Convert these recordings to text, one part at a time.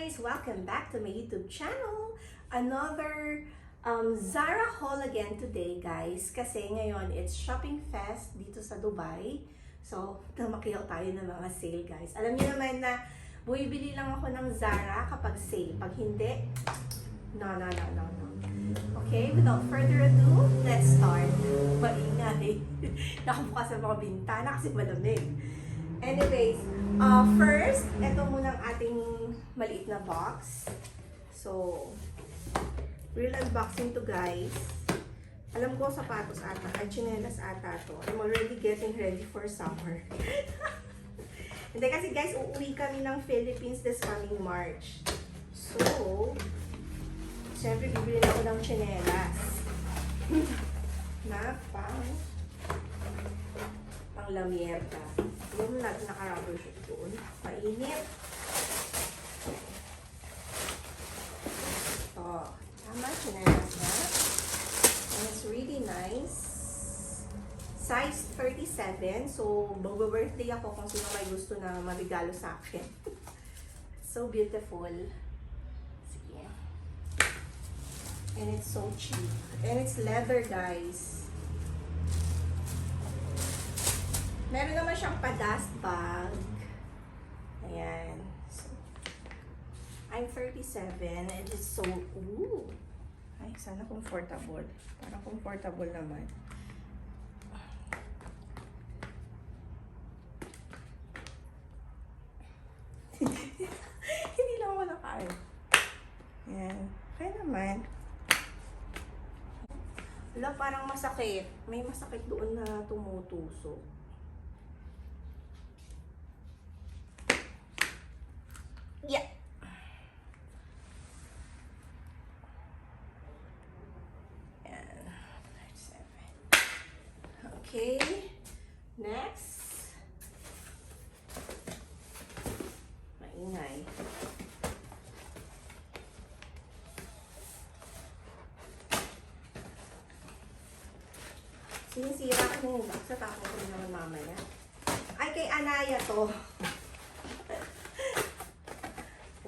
guys! Welcome back to my YouTube channel. Another Zara haul again today guys. Kasi ngayon it's shopping fest dito sa Dubai. So, tumakiyaw tayo ng mga sale guys. Alam niyo naman na bumibili lang ako ng Zara kapag sale. Pag hindi, no. Okay, without further ado, let's start. Maingay. Nakabukas ang mga bintana kasi malamig. Anyways, first, ito muna ang ating maliit na box. So, real unboxing to guys. Alam ko sapatos ata, ay chinelas ata to. I'm already getting ready for summer. Hindi kasi guys, uuwi kami ng Philippines this coming March. So, siyempre bibili na ako ng chinelas. Na pang lamierda. Yung naka-rubber shoot doon. Mainit. Oh, tama, chinelas na. And it's really nice. Size 37. So, mag-birthday ako kung sino may gusto na marigalo sa akin. So beautiful. Sige. And it's so cheap. And it's leather, guys. Meron naman siyang pa-dust bag. Ayan. So, I'm 37 and it's so, ooh. Ay, sana comfortable. Parang comfortable naman. Hindi lang ako nakain. Ayan. Kaya naman. Wala, parang masakit. May masakit doon na tumutusok. Yeah. Okay. Next. Maingay. Sinisira ko yung box. Tapos ko naman mamaya. Ay, kay Anaya to.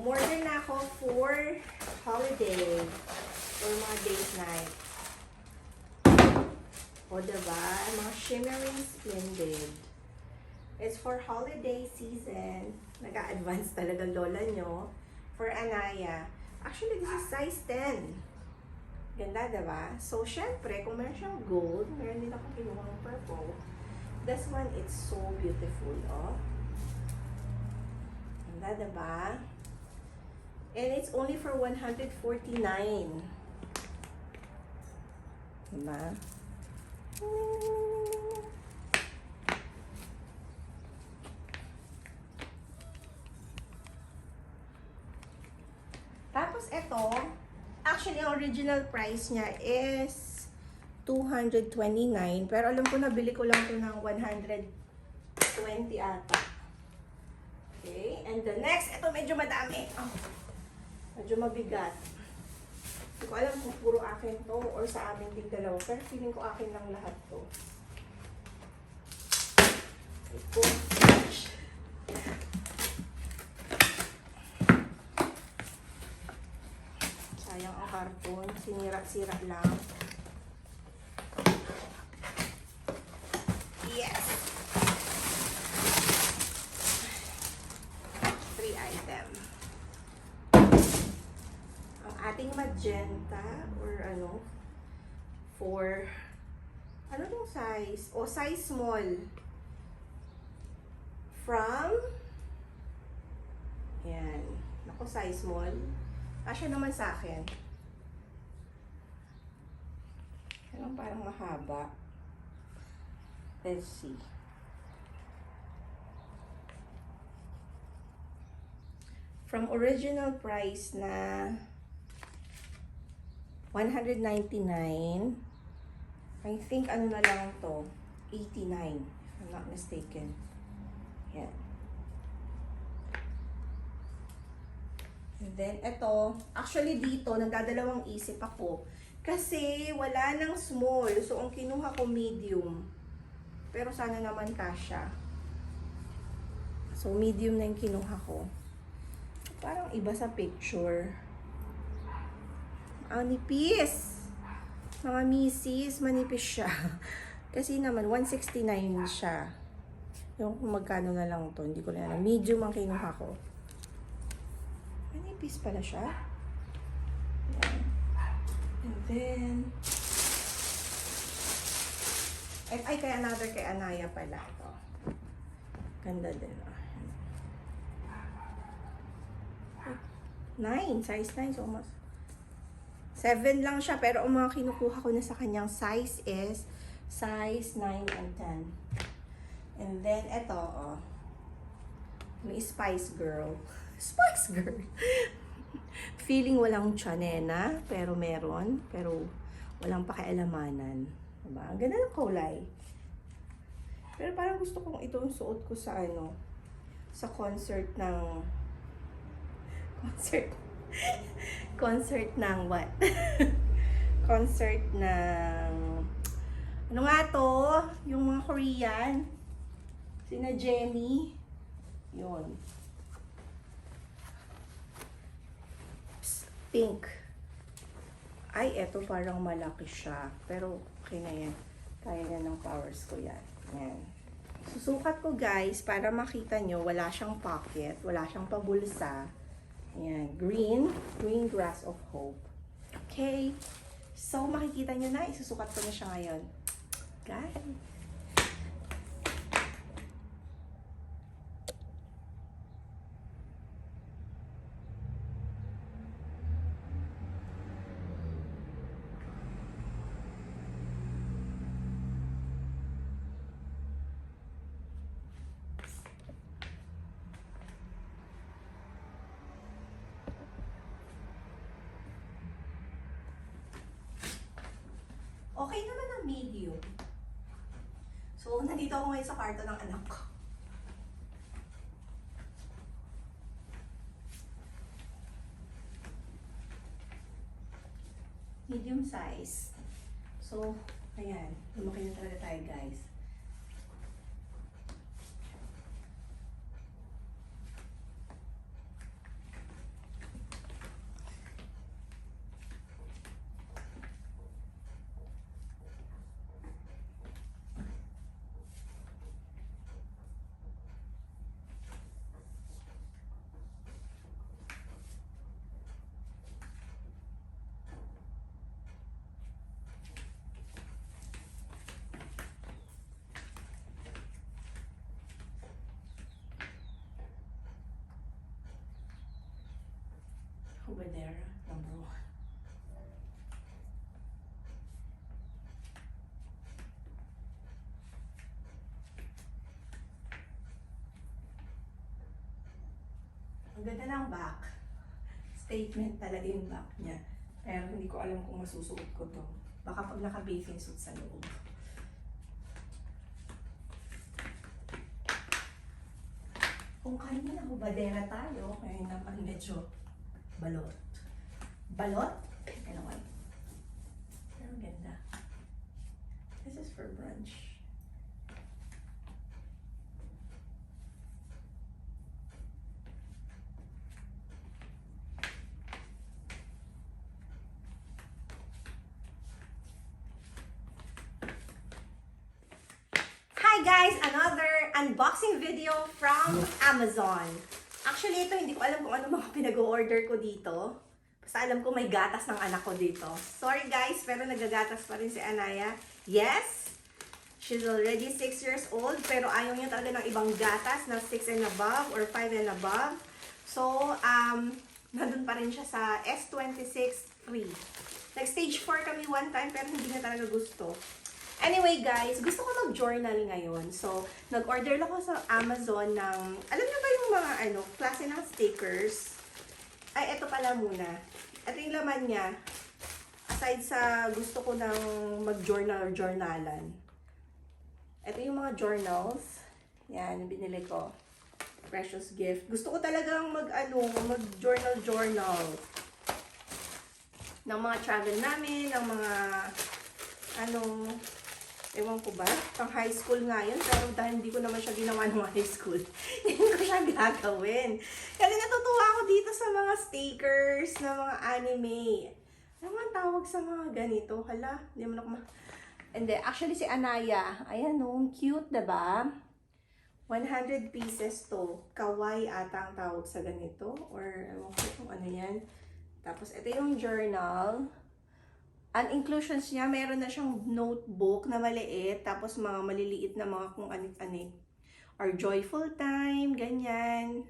Umorder na ako for holiday or mga date night. O diba? Mga shimmering splendid. It's for holiday season. Nag-a-advance talaga lola nyo. For Anaya. Actually, this is size 10. Ganda, diba? So, syempre, kung meron siyang gold, meron din ako kinuha ng purple. This one, it's so beautiful, oh. Ganda, diba? And it's only for 149. Diba? Tapos ito, actually ang original price niya is 229. Pero alam ko nabili ko lang ito ng 120 ata. Okay, and the next, ito medyo madami. Oh. Medyo mabigat. Hindi ko alam kung puro akin to or sa amin din dalawa. Pero feeling ko akin lang lahat to. Ito. Sayang ang karton. Sinira-sira lang. Yes! 3 item. Ating magenta or ano for ano tong size o size small from yan ako size small kasya naman sa akin yan parang mahaba. Let's see. From original price na 199. I think ano na lang to, 89 if I'm not mistaken. Yan. And then ito, actually dito nagdadalawang isip ako kasi wala nang small. So ang kinuha ko medium. Pero sana naman kasya. So medium na yung kinuha ko. Parang iba sa picture. Ang nipis. Mga misis, manipis siya. Kasi naman, 169 siya. Yung kung magkano na lang to, hindi ko na alam. Medium ang kinuha ko. Manipis pala siya. Yan. And then, ay, kay another kay Anaya pala ito. Ganda din. 9, size 9, so almost 7 lang siya, pero ang mga kinukuha ko na sa kanyang size is size 9 and 10. And then, ito, oh. May Spice Girl. Spice Girl! Feeling walang tsanena, pero meron. Pero walang pakialamanan. Diba? Ang ganda ng kulay. Pero parang gusto kong itong suot ko sa ano, sa concert ng concert ng what? Concert ng ano nga to? Yung mga Korean. Sina Jennie. Yun. Pink. Ay, eto parang malaki siya. Pero okay na yan. Kaya na ng powers ko yan. Yan. Susukat ko guys para makita nyo wala siyang pocket. Wala siyang pabulsa. Ayan, green grass of hope. Okay. So, makikita nyo na, isusukat ko na siya ngayon. Guys. Okay naman ang medium. So, nandito ako ngayon sa kwarto ng anak ko. Medium size. So, ayan. Lumaki na talaga tayo, guys. Over there, number 1. Ang ganda ng back. Statement talaga yung back niya. Pero hindi ko alam kung masusuot ko to. Baka pag naka-bathing suit sa loob. Kung kanina hubadera tayo, ngayon naman medyo balot. Balot? Ano ba? Pero ganda. This is for brunch. Hi guys! Another unboxing video from Amazon. Actually, ito hindi ko alam kung ano mga pinag-order ko dito. Basta alam ko may gatas ng anak ko dito. Sorry guys, pero nagagatas pa rin si Anaya. Yes! She's already 6 years old, pero ayaw niya talaga ng ibang gatas na 6 and above or 5 and above. So, nandun pa rin siya sa S26 free. Nag-stage 4 kami one time, pero hindi niya talaga gusto. Anyway guys, gusto ko mag-journal ngayon. So, nag-order lang ako sa Amazon ng, alam niyo ba yung mga klase ng stickers? Ay, eto pala muna. Ito yung laman niya. Aside sa gusto ko ng mag-journal or journalan. Ito yung mga journals. Yan, yung binili ko. Precious gift. Gusto ko talagang mag-journal. Ng mga travel namin, ng mga, Ewan ko ba? Pang high school nga yun, pero dahil hindi ko naman siya ginawa ng high school, hindi ko siya gagawin. Kasi natutuwa ako dito sa mga stickers na mga anime. Ano ang tawag sa mga ganito? Hala, hindi mo na And then, actually si Anaya, ayan no, cute, diba? 100 pieces to. Kawaii ata ang tawag sa ganito. Or, ewan ko kung ano yan. Tapos, ito yung journal. Ang inclusions niya, meron na siyang notebook na maliit, tapos mga maliliit na mga kung anit-anit. Or joyful time, ganyan.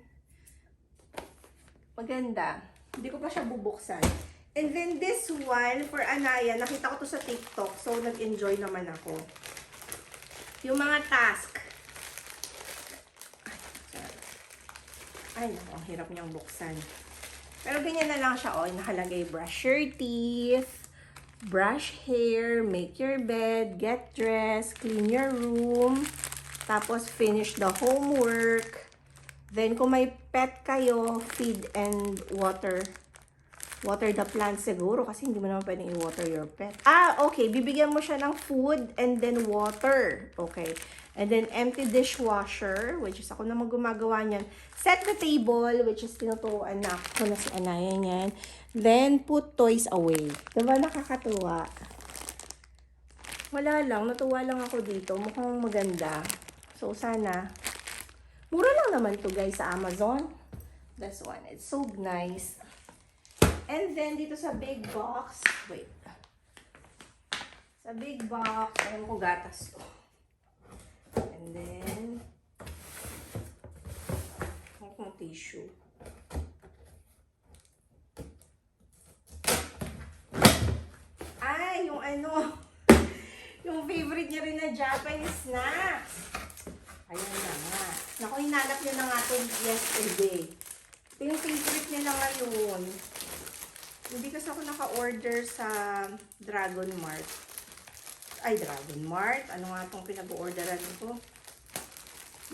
Maganda. Hindi ko pa siya bubuksan. And then this one, for Anaya, nakita ko to sa TikTok, so nag-enjoy naman ako. Yung mga task. Ay, naku, ang hirap niyang buksan. Pero ganyan na lang siya, oh. Nakalagay, brush your teeth. Brush hair, make your bed, get dressed, clean your room, tapos finish the homework. Then, kung may pet kayo, feed and water. Water the plant siguro kasi hindi mo naman pwedeng i-water your pet. Okay. Bibigyan mo siya ng food and then water. Okay. And then, empty dishwasher, which is ako naman gumagawa niyan. Set the table, which is tinuturuan na ako na si Anaya niyan. Then, put toys away. Diba nakakatuwa? Wala lang. Natuwa lang ako dito. Mukhang maganda. So, sana. Mura lang naman to guys sa Amazon. This one. It's so nice. And then, dito sa big box. Wait. Sa big box. Ayun ko gatas to. And then, mukhang tissue. Yung ano, yung favorite niya rin na Japanese snacks. Ayun na nga. Naku, hinanap niya na nga ito yesterday. Ito yung favorite niya na ngayon. Hindi kasi ako naka-order sa Dragon Mart. Ay, Dragon Mart? Ano nga itong pinag-orderan ko?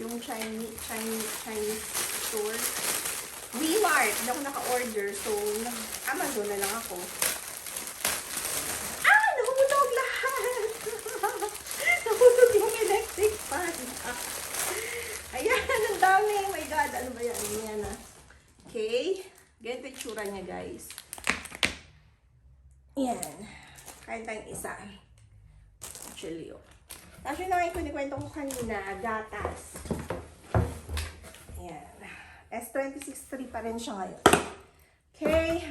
Yung Chinese store. V-Mart. Hindi ako naka-order. So, Amazon na lang ako. Ayan, ang dami. Oh my God, ano ba yan? Ayan na. Okay. Ganito yung tsura niya, guys. Ayan. Kain tayong isa. Actually, oh. Tapos yun na nga yung kunikwento ko kanina, gatas. Ayan. S263 pa rin siya ngayon. Okay.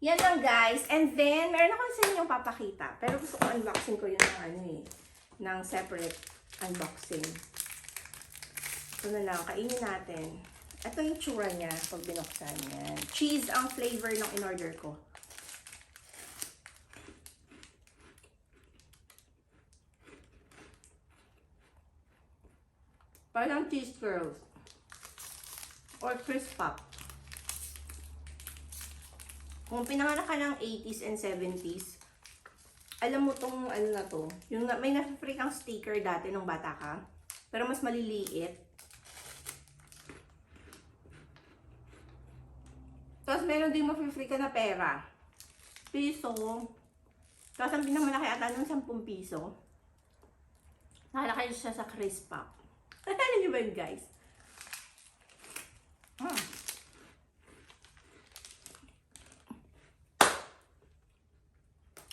Yan lang, guys. And then, meron ako sa inyo papakita. Pero gusto ko unboxing ko yun ng ano eh. Ng separate unboxing. Ito na lang. Kainin natin. Ito yung tsura niya pag binuksan. Yan. Cheese ang flavor ng in-order ko. Parang cheese curls. Or crisp pop. Kung pinanganak ka ng 80s and 70s, alam mo tong ano na to, yung may na-free kang sticker dati nung bata ka, pero mas maliliit. Tapos meron din ma-free ka na pera. Piso. Tapos ang pinakamalaki ata nun 10 piso. Nakalakay siya sa crisp pop. Alam niyo ba yun, guys?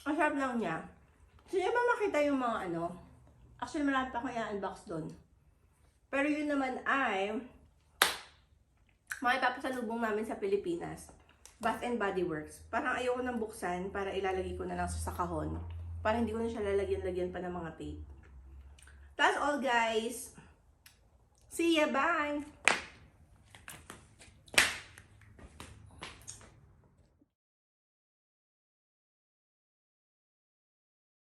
Ang sarap lang niya. Sige ba makita yung mga ano? Actually, marami pa akong i-unbox doon. Pero yun naman ay makipapasalubong namin sa Pilipinas. Bath and Body Works. Parang ayoko nang buksan para ilalagay ko na lang sa kahon. Para hindi ko na siya lalagyan-lagyan pa ng mga tape. That's all, guys. See ya! Bye!